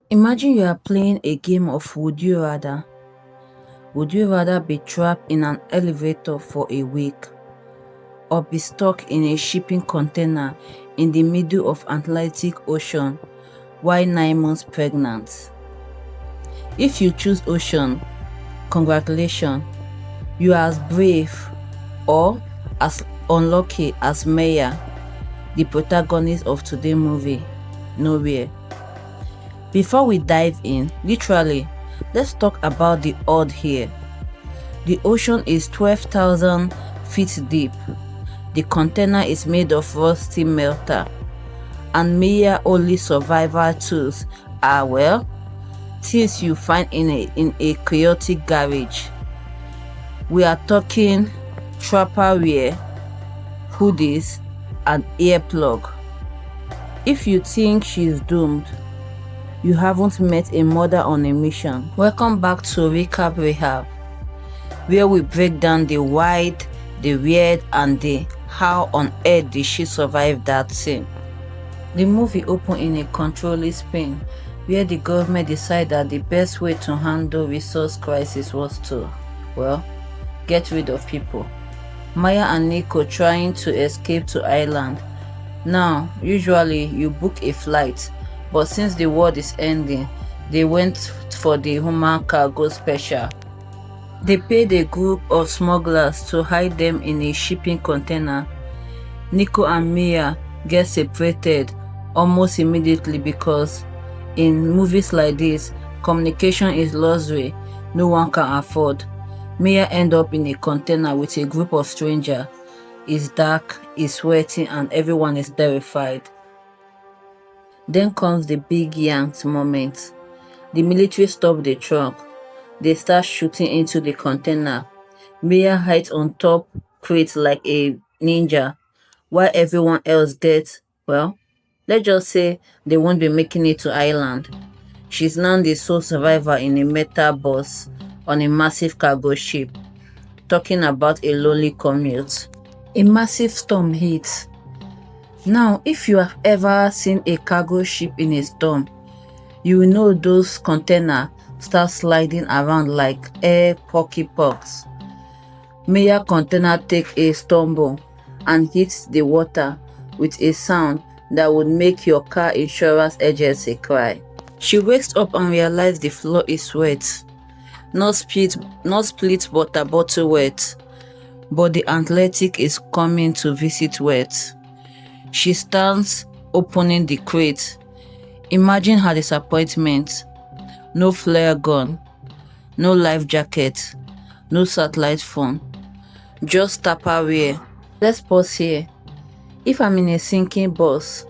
Imagine you are playing a game of Would You Rather. Would you rather be trapped in an elevator for a week or be stuck in a shipping container in the middle of Atlantic Ocean while 9 months pregnant? If you choose ocean, congratulations, you are as brave or as unlucky as Maya, the protagonist of today's movie, Nowhere. Before we dive in, literally, let's talk about the odd here. The ocean is 12,000 feet deep. The container is made of rusty metal. And Mia only survival tools are, well, things you find in a chaotic garage. We are talking trapper wear, hoodies, and earplug. If you think she's doomed, you haven't met a mother on a mission. Welcome back to Recap Rehab, where we break down the why, the weird, and the how on earth did she survive that thing. The movie opened in a controlled Spain, where the government decided that the best way to handle resource crisis was to, well, get rid of people. Maya and Nico trying to escape to Ireland. Now, usually you book a flight, but since the world is ending, they went for the human cargo special. They paid a group of smugglers to hide them in a shipping container. Nico and Mia get separated almost immediately because in movies like this, communication is luxury no one can afford. Mia ends up in a container with a group of strangers. It's dark, it's sweating, and everyone is terrified. Then comes the big yanks moment. The military stop the truck. They start shooting into the container. Mia hides on top crate like a ninja, while everyone else gets, well, let's just say they won't be making it to Ireland. She's now the sole survivor in a metal bus on a massive cargo ship, talking about a lonely commute. A massive storm hits. Now, if you have ever seen a cargo ship in a storm, you will know those containers start sliding around like air pops. Maya container take a stumble and hits the water with a sound that would make your car insurance agency cry. She wakes up and realizes the floor is wet. Not split water bottle wet, but the Atlantic is coming to visit wet. She stands opening the crate. Imagine her disappointment. No flare gun, no life jacket, no satellite phone, just Tupperware. Let's pause here. If I'm in a sinking bus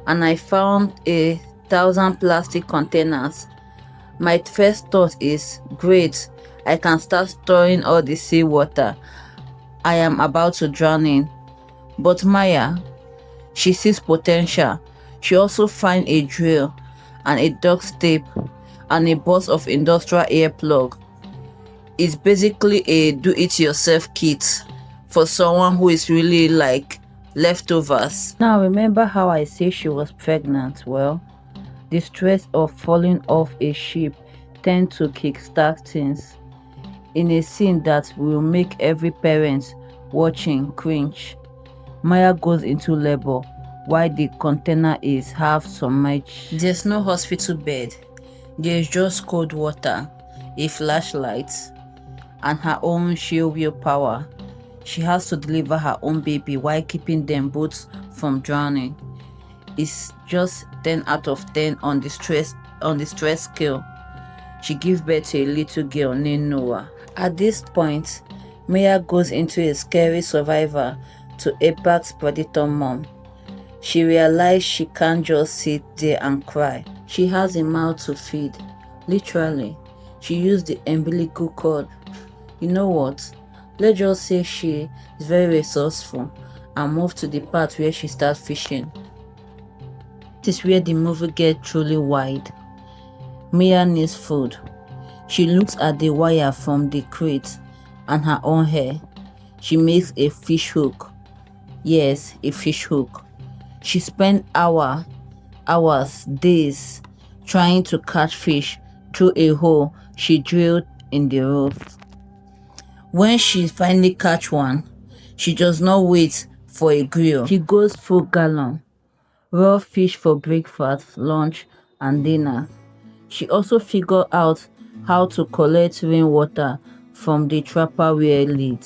and I found 1,000 plastic containers, my first thought is, great, I can start storing all the seawater I am about to drown in. But Maya, she sees potential. She also finds a drill and a duct tape and a box of industrial earplug. It's basically a do-it-yourself kit for someone who is really like leftovers. Now remember how I say she was pregnant? Well, the stress of falling off a ship tends to kickstart things in a scene that will make every parent watching cringe. Maya goes into labor while the container is half submerged. There's no hospital bed. There's just cold water, a flashlight, and her own sheer willpower. She has to deliver her own baby while keeping them both from drowning. It's just 10 out of 10 on the stress scale. She gives birth to a little girl named Noah. At this point, Maya goes into a scary survivor to Apex predator mom. She realizes she can't just sit there and cry. She has a mouth to feed. Literally, she used the umbilical cord. You know what? Let's just say she is very resourceful and move to the part where she starts fishing. This is where the movie gets truly wide. Mia needs food. She looks at the wire from the crate and her own hair. She makes a fish hook. Yes, a fish hook. She spent hours, days trying to catch fish through a hole she drilled in the roof. When she finally catch one, she does not wait for a grill. She goes full gallon. Raw fish for breakfast, lunch, and dinner. She also figured out how to collect rainwater from the Tupperware lid.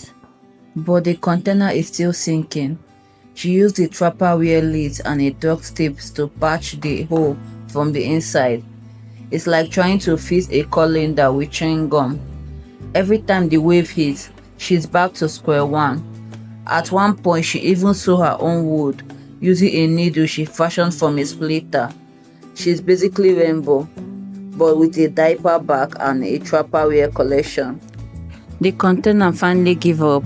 But the container is still sinking. She used the Tupperware lid and a duct tape to patch the hole from the inside. It's like trying to fix a colander with chewing gum. Every time the wave hits, she's back to square one. At one point, she even sewed her own wood using a needle she fashioned from a splitter. She's basically Rainbow, but with a diaper bag and a Tupperware collection. The container finally gave up.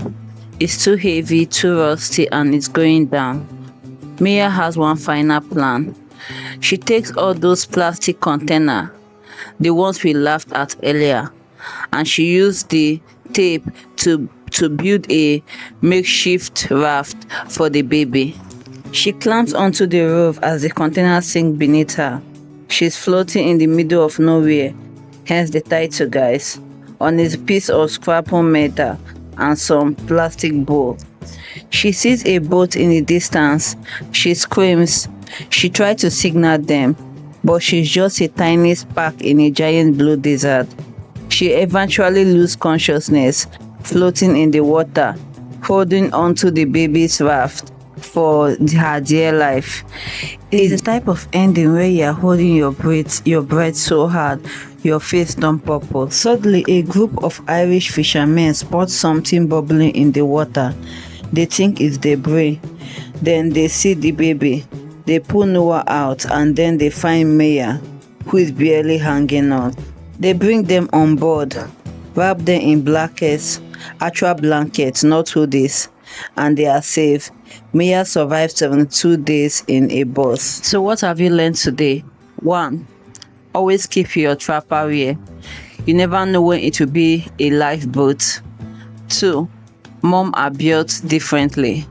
It's too heavy, too rusty, and it's going down. Mia has one final plan. She takes all those plastic containers, the ones we laughed at earlier, and she used the tape to build a makeshift raft for the baby. She climbs onto the roof as the container sinks beneath her. She's floating in the middle of nowhere, hence the title, guys, on a piece of scrap metal and some plastic bowl. She sees a boat in the distance. She screams. She tries to signal them, but she's just a tiny spark in a giant blue desert. She eventually loses consciousness, floating in the water, holding onto the baby's raft for her dear life. It's the type of ending where you're holding your breath so hard, your face don't purple. Suddenly, a group of Irish fishermen spot something bubbling in the water. They think it's debris. Then they see the baby. They pull Noah out and then they find Maya, who is barely hanging on. They bring them on board, wrap them in blankets, actual blankets, not hoodies, and they are safe. Mia survived 72 days in a bus. So what have you learned today? 1. Always keep your Tupperware. You never know when it will be a lifeboat. 2. Mom are built differently.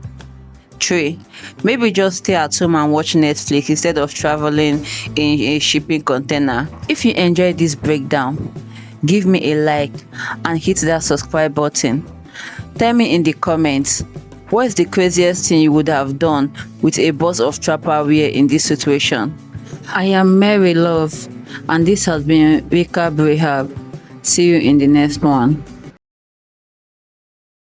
3. Maybe just stay at home and watch Netflix instead of traveling in a shipping container. If you enjoyed this breakdown, give me a like and hit that subscribe button. Tell me in the comments, what is the craziest thing you would have done with a box of Tupperware in this situation? I am Mary Love, and this has been Recap Rehab. See you in the next one.